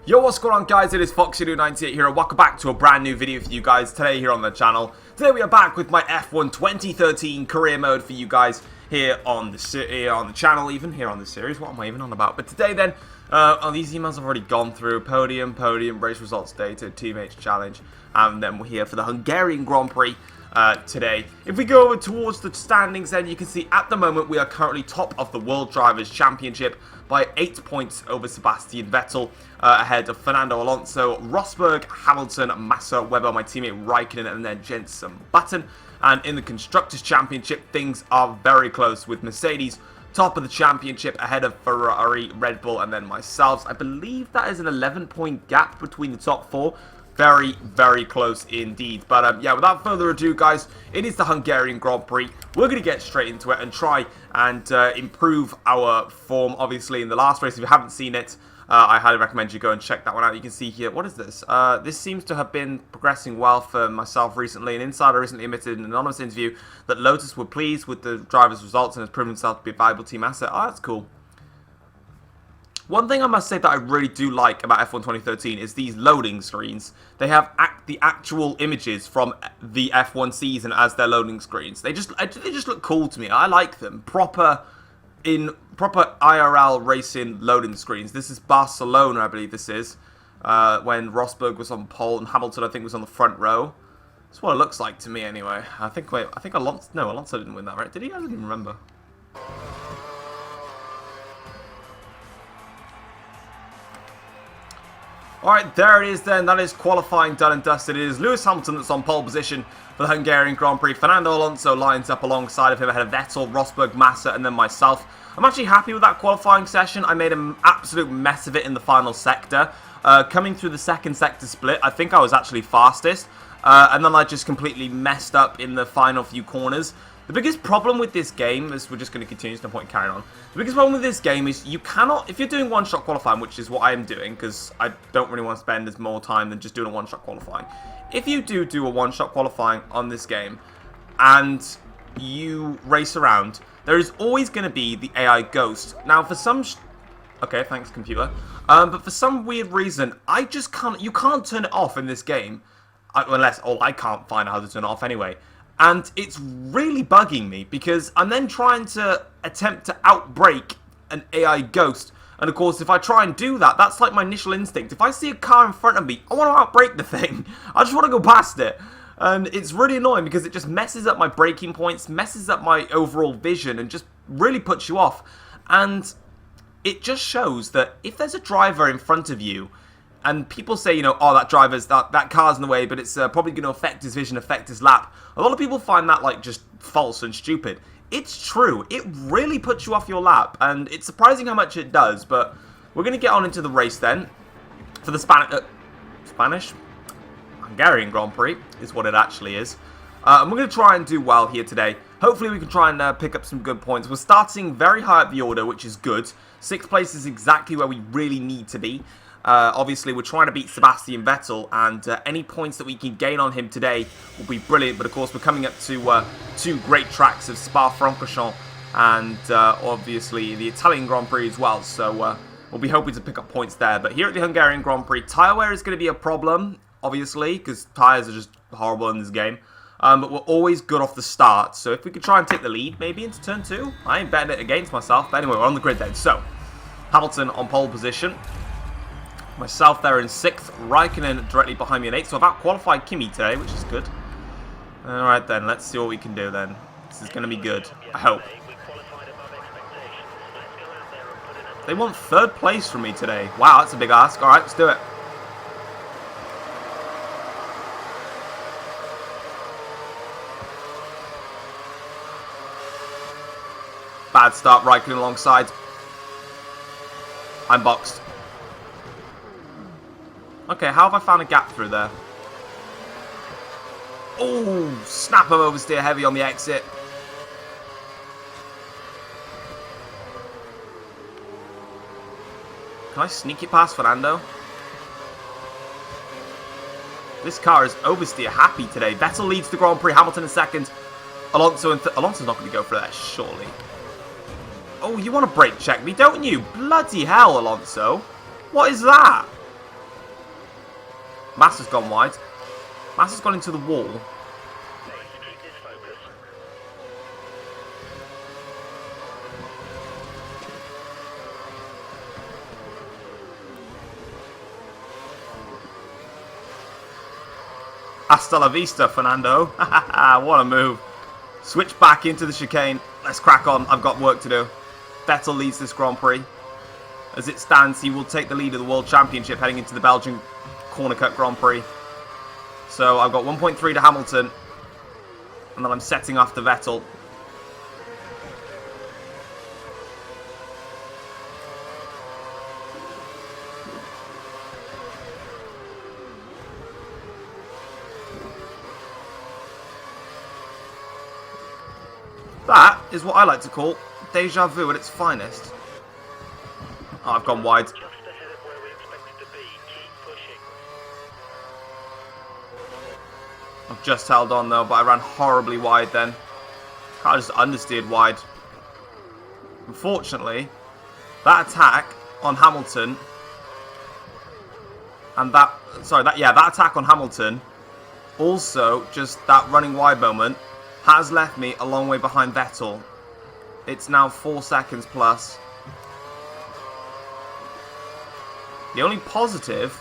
Yo, what's going on, guys? It is Foxy98 here, and welcome back to a brand new video for you guys today here on the channel. Today we are back with my F1 2013 career mode for you guys here on the channel, even here on the series. What am I even on about? But today then, these emails have already gone through. Podium, race results data, teammates challenge, and then we're here for the Hungarian Grand Prix today. If we go over towards the standings, then you can see at the moment we are currently top of the World Drivers' Championship by 8 points over Sebastian Vettel, ahead of Fernando Alonso, Rosberg, Hamilton, Massa, Webber, my teammate Raikkonen, and then Jenson Button. And in the Constructors' Championship, things are very close with Mercedes top of the championship ahead of Ferrari, Red Bull, and then myself. I believe that is an 11-point gap between the top four. Very, very close indeed. But yeah, without further ado, guys, it is the Hungarian Grand Prix. We're going to get straight into it and try and improve our form, obviously, in the last race. If you haven't seen it, I highly recommend you go and check that one out. You can see here, what is this? This seems to have been progressing well for myself recently. An insider recently admitted in an anonymous interview that Lotus were pleased with the driver's results and has proven himself to be a valuable team asset. Oh, that's cool. One thing I must say that I really do like about F1 2013 is these loading screens. They have the actual images from the F1 season as their loading screens. They just look cool to me. I like them. Proper IRL racing loading screens. This is Barcelona, I believe this is, when Rosberg was on pole and Hamilton, I think, was on the front row. That's what it looks like to me, anyway. I think Alonso didn't win that, right? Did he? I don't even remember. Alright, there it is then. That is qualifying done and dusted. It is Lewis Hamilton that's on pole position for the Hungarian Grand Prix. Fernando Alonso lines up alongside of him ahead of Vettel, Rosberg, Massa, and then myself. I'm actually happy with that qualifying session. I made an absolute mess of it in the final sector. Coming through the second sector split, I think I was actually fastest. And then I just completely messed up in the final few corners. The biggest problem with this game is, we're just going to continue, there's no point carrying on. The biggest problem with this game is you cannot, if you're doing one-shot qualifying, which is what I am doing, because I don't really want to spend as more time than just doing a one-shot qualifying. If you do a one-shot qualifying on this game, and you race around, there is always going to be the AI ghost. Now, for some... Okay, thanks, computer. But for some weird reason, I just can't... You can't turn it off in this game. Unless... Oh, I can't find out how to turn it off anyway. And it's really bugging me, because I'm then trying to attempt to outbrake an AI ghost. And of course, if I try and do that, that's like my initial instinct. If I see a car in front of me, I want to outbrake the thing. I just want to go past it. And it's really annoying because it just messes up my braking points, messes up my overall vision, and just really puts you off. And it just shows that if there's a driver in front of you, and people say, you know, oh, that car's in the way, but it's probably going to affect his vision, affect his lap. A lot of people find that, like, just false and stupid. It's true. It really puts you off your lap, and it's surprising how much it does. But we're going to get on into the race then for the Hungarian Grand Prix is what it actually is. And we're going to try and do well here today. Hopefully we can try and pick up some good points. We're starting very high up the order, which is good. 6th place is exactly where we really need to be. Obviously, we're trying to beat Sebastian Vettel, and any points that we can gain on him today will be brilliant. But of course, we're coming up to 2 great tracks of Spa-Francorchamps and obviously the Italian Grand Prix as well. So we'll be hoping to pick up points there. But here at the Hungarian Grand Prix, tyre wear is going to be a problem, obviously, because tyres are just horrible in this game. But we're always good off the start. So if we could try and take the lead, maybe into turn 2. I ain't betting it against myself. But anyway, we're on the grid then. So Hamilton on pole position. Myself there in 6th, Raikkonen directly behind me in 8th, so I've out-qualified Kimi today, which is good. Alright then, let's see what we can do then. This is going to be good, I hope. They want 3rd place from me today. Wow, that's a big ask. Alright, let's do it. Bad start, Raikkonen alongside. I'm boxed. Okay, how have I found a gap through there? Oh, snap of oversteer heavy on the exit. Can I sneak it past Fernando? This car is oversteer happy today. Vettel leads the Grand Prix, Hamilton in 2nd. Alonso's not going to go for that, surely. Oh, you want to brake check me, don't you? Bloody hell, Alonso. What is that? Massa's gone wide. Massa's gone into the wall. Hasta la vista, Fernando. What a move. Switch back into the chicane. Let's crack on. I've got work to do. Vettel leads this Grand Prix. As it stands, he will take the lead of the World Championship heading into the Belgian Corner Cut Grand Prix. So I've got 1.3 to Hamilton. And then I'm setting after Vettel. That is what I like to call deja vu at its finest. Oh, I've gone wide. I've just held on though, but I ran horribly wide then. I just understeered wide. Unfortunately, that attack on Hamilton and that attack on Hamilton, also just that running wide moment, has left me a long way behind Vettel. It's now 4 seconds plus. The only positive,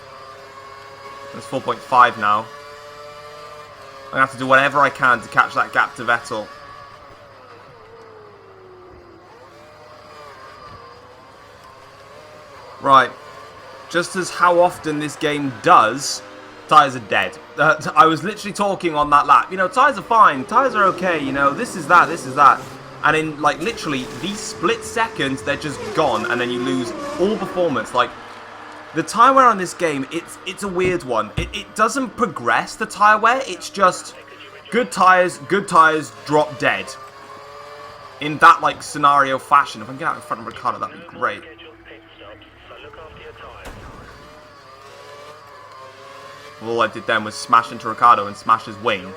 it's 4.5 now. I'm going to have to do whatever I can to catch that gap to Vettel. Right. Just as how often this game does, tyres are dead. I was literally talking on that lap. You know, tyres are fine. Tyres are okay. You know, this is that, this is that. And in, like, literally these split seconds, they're just gone. And then you lose all performance. Like, the tyre wear on this game, it's a weird one. It doesn't progress, the tyre wear. It's just good tyres, drop dead. In that, like, scenario fashion. If I can get out in front of Ricciardo, that'd be great. All I did then was smash into Ricciardo and smash his wing.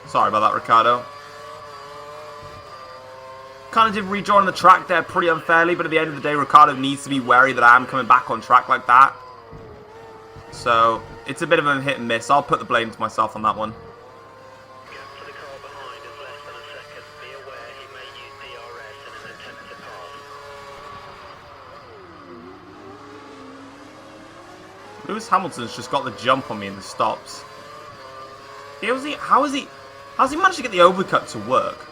Sorry about that, Ricciardo. Kind of did rejoin the track there pretty unfairly, but at the end of the day, Ricciardo needs to be wary that I am coming back on track like that. So, it's a bit of a hit and miss. I'll put the blame to myself on that one. Lewis Hamilton's just got the jump on me in the stops. How's he managed to get the overcut to work?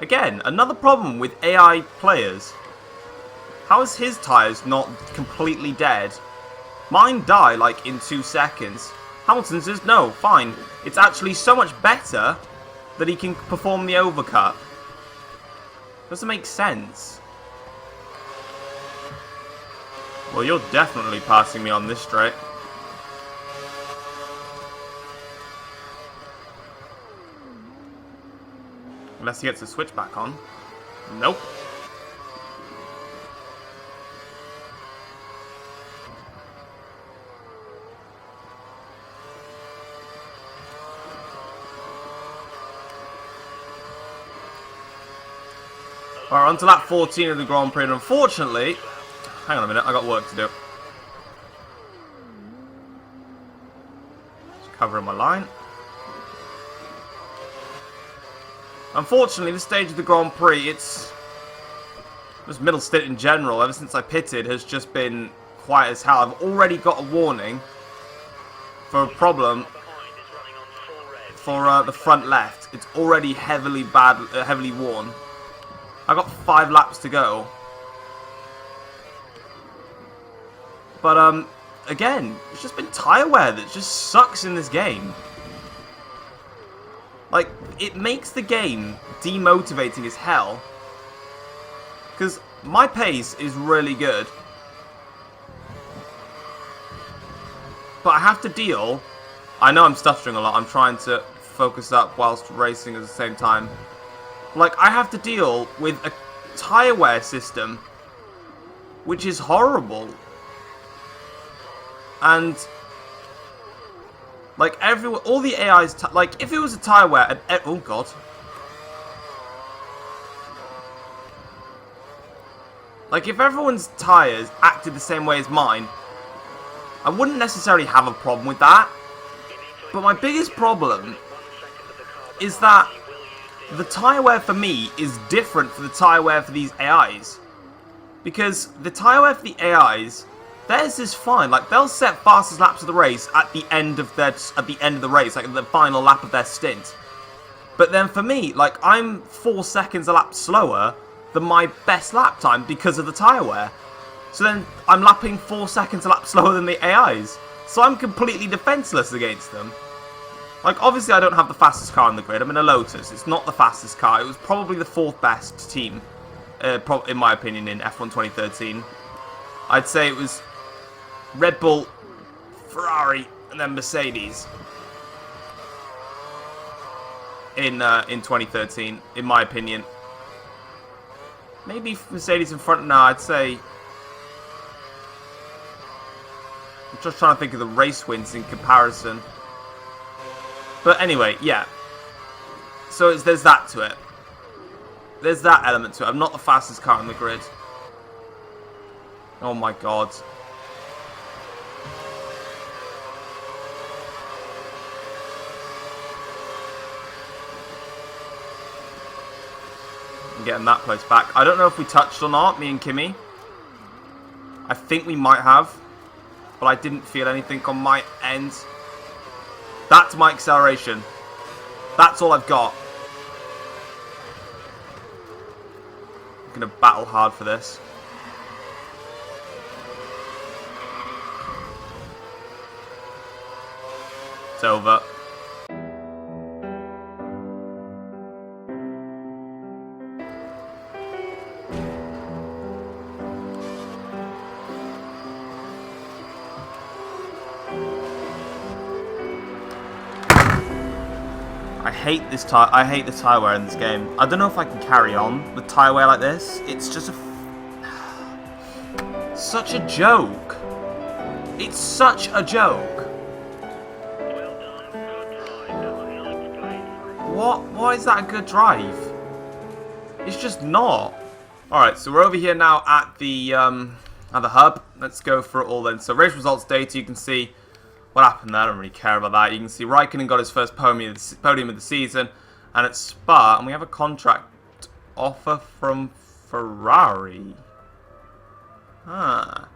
Again, another problem with AI players. How is his tyres not completely dead? Mine die like in 2 seconds. Hamilton's is no, fine. It's actually so much better that he can perform the overcut. Doesn't make sense. Well, you're definitely passing me on this straight. Unless he gets the switch back on. Nope. Alright, on to lap 14 of the Grand Prix, and unfortunately... Hang on a minute, I got work to do. Just covering my line. Unfortunately, this stage of the Grand Prix, this middle stint in general, ever since I pitted, has just been quiet as hell. I've already got a warning for a problem for the front left. It's already heavily worn. I got 5 laps to go. But, again, it's just been tyre wear that just sucks in this game. Like, it makes the game demotivating as hell. Because my pace is really good. But I have to deal... I know I'm stuttering a lot. I'm trying to focus up whilst racing at the same time. Like, I have to deal with a tyre wear system which is horrible. And, like, all the AIs, like, if it was a tyre wear, oh god. Like, if everyone's tyres acted the same way as mine, I wouldn't necessarily have a problem with that. But my biggest problem is that the tyre wear for me is different from the tyre wear for these AIs. Because the tyre wear for the AIs, theirs is fine. Like, they'll set fastest laps of the race at the end of the race, like the final lap of their stint. But then for me, like, I'm 4 seconds a lap slower than my best lap time because of the tyre wear. So then I'm lapping 4 seconds a lap slower than the AIs. So I'm completely defenseless against them. Like, obviously I don't have the fastest car on the grid. I'm in a Lotus. It's not the fastest car. It was probably the 4th best team, in my opinion, in F1 2013. I'd say it was Red Bull, Ferrari, and then Mercedes in 2013, in my opinion. Maybe Mercedes in front. No, I'd say. I'm just trying to think of the race wins in comparison. But anyway, yeah. So there's that to it. There's that element to it. I'm not the fastest car on the grid. Oh my god. I'm getting that place back. I don't know if we touched or not, me and Kimmy. I think we might have. But I didn't feel anything on my end. That's my acceleration. That's all I've got. I'm going to battle hard for this. It's over. I hate the tyre wear in this game. I don't know if I can carry on with tyre wear like this. It's just such a joke. It's such a joke. Why is that a good drive? It's just not. Alright, so we're over here now at the hub. Let's go for it all then. So race results data, you can see what happened there. I don't really care about that. You can see Raikkonen got his first podium of the season, and at Spa, and we have a contract offer from Ferrari. I've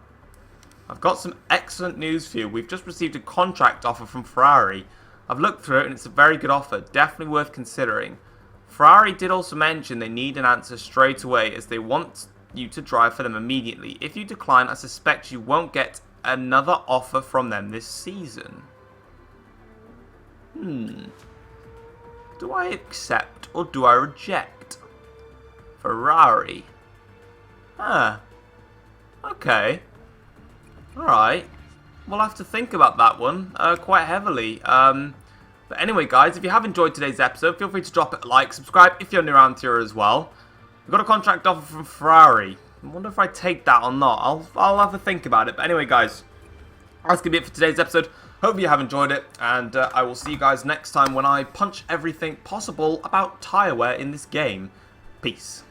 got some excellent news for you. We've just received a contract offer from Ferrari. I've looked through it, and it's a very good offer. Definitely worth considering. Ferrari did also mention they need an answer straight away, as they want you to drive for them immediately. If you decline, I suspect you won't get another offer from them this season. Do I accept or do I reject? Ferrari. Okay. Alright. We'll have to think about that one quite heavily. But anyway, guys, if you have enjoyed today's episode, feel free to drop it a like, subscribe if you're new around here as well. We've got a contract offer from Ferrari. I wonder if I take that or not. I'll have to think about it. But anyway, guys, that's going to be it for today's episode. Hope you have enjoyed it, and I will see you guys next time when I punch everything possible about tyre wear in this game. Peace.